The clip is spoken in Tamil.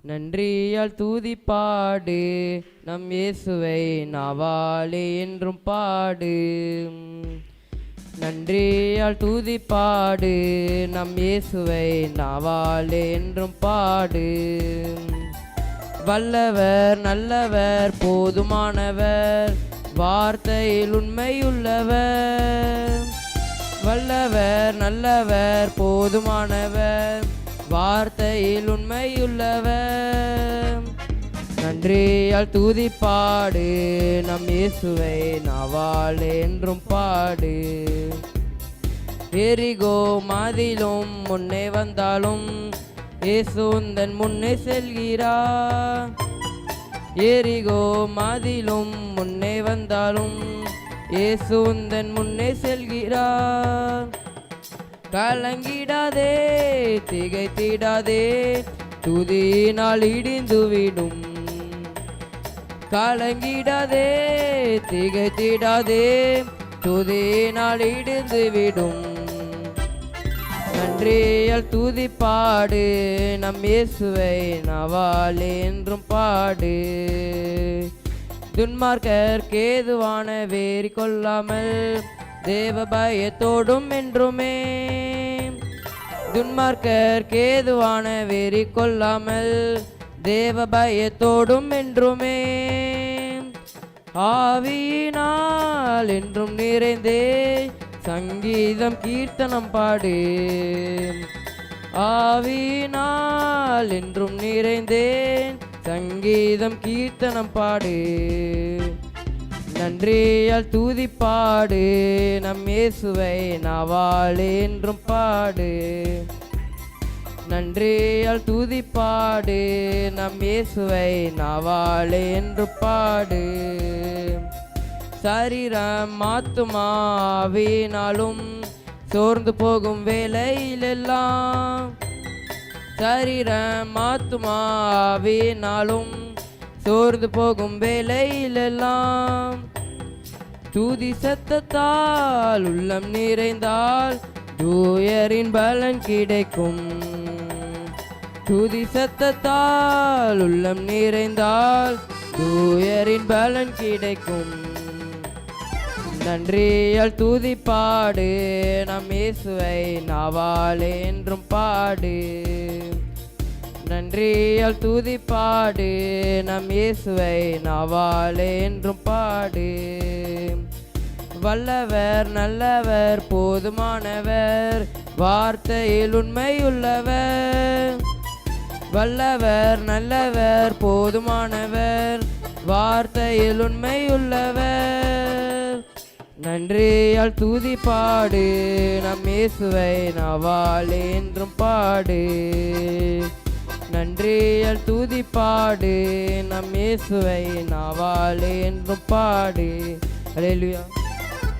நன்றியால் தூதிப்பாடு நம் இயேசுவை நாவாலே என்றும் பாடு. நன்றியால் தூதிப்பாடு நம் இயேசுவை நாவாலே என்றும் பாடு. வல்லவர் நல்லவர் போதுமானவர் வார்த்தையில் உண்மையுள்ளவர். வல்லவர் நல்லவர் போதுமானவர் வார்த்தையில் உண்மையுள்ளவர். நன்றியால் தூதிப்பாடு நம் இயேசுவை நாவால் என்றும் பாடு. எரிகோ மதிலும் முன்னே வந்தாலும் இயேசு உந்தன் முன்னே செல்கிறார். எரிகோ மதிலும் முன்னே வந்தாலும் இயேசு உந்தன் முன்னே செல்கிறார். கலங்கிடாதே திகைத்திடாதே துதியினால் இடிந்துவிடும். கலங்கிடாதே திகைத்திடாதே துதியினால் இடிந்துவிடும். நன்றியால் தூதிப்பாடு நம் இயேசுவை நாவால் என்றும் பாடு. துன்மார்க்கர் கேதுவான வேறி கொள்ளாமல் தேவ பயத்தோடும் என்றுமே. துன்மார்க்கர் கேதுவான வேறி கொள்ளாமல் தேவ பயத்தோடும் என்றுமே. ஆவியினால் என்றும் நிறைந்தே சங்கீதம் கீர்த்தனம் பாடு. ஆவியினால் என்றும் நிறைந்தேன் சங்கீதம் கீர்த்தனம் பாடு. நன்றியால் தூதிப்பாடு நம் இயேசுவை நாவால் என்றும் பாடு. நன்றியால் தூதிப்பாடு நம் இயேசுவை நாவால் என்று பாடு. சரீரம் ஆத்துமாவினாலும் சோர்ந்து போகும் வேளையிலெல்லாம். சரீரம் ஆத்துமாவினாலும் சோர்ந்து போகும் வேளையிலெல்லாம் தூதி சத்தத்தால் உள்ளம் நிறைந்தால் தூயரின் பலன் கிடைக்கும். தூதி சத்தத்தால் உள்ளம் நிறைந்தால் தூயரின் பலன் கிடைக்கும். நன்றியால் தூதிப்பாடு நம் இயேசுவை நாவால் என்றும் பாடு. நன்றியால் தூதிப்பாடு நம் இயேசுவை நாவால் என்றும் பாடு. வல்லவர் நல்லவர் போதுமானவர் வார்த்தையில் உண்மையுள்ளவர். வல்லவர் நல்லவர் போதுமானவர் வார்த்தையில் உண்மையுள்ளவர். நன்றியால் தூதிப்பாடு நம் இயேசுவை நாவால் என்றும் பாடு. நன்றியால் தூதிப்பாடு நம் இயேசுவை நாவால் என்றும் பாடு. அல்லேலூயா.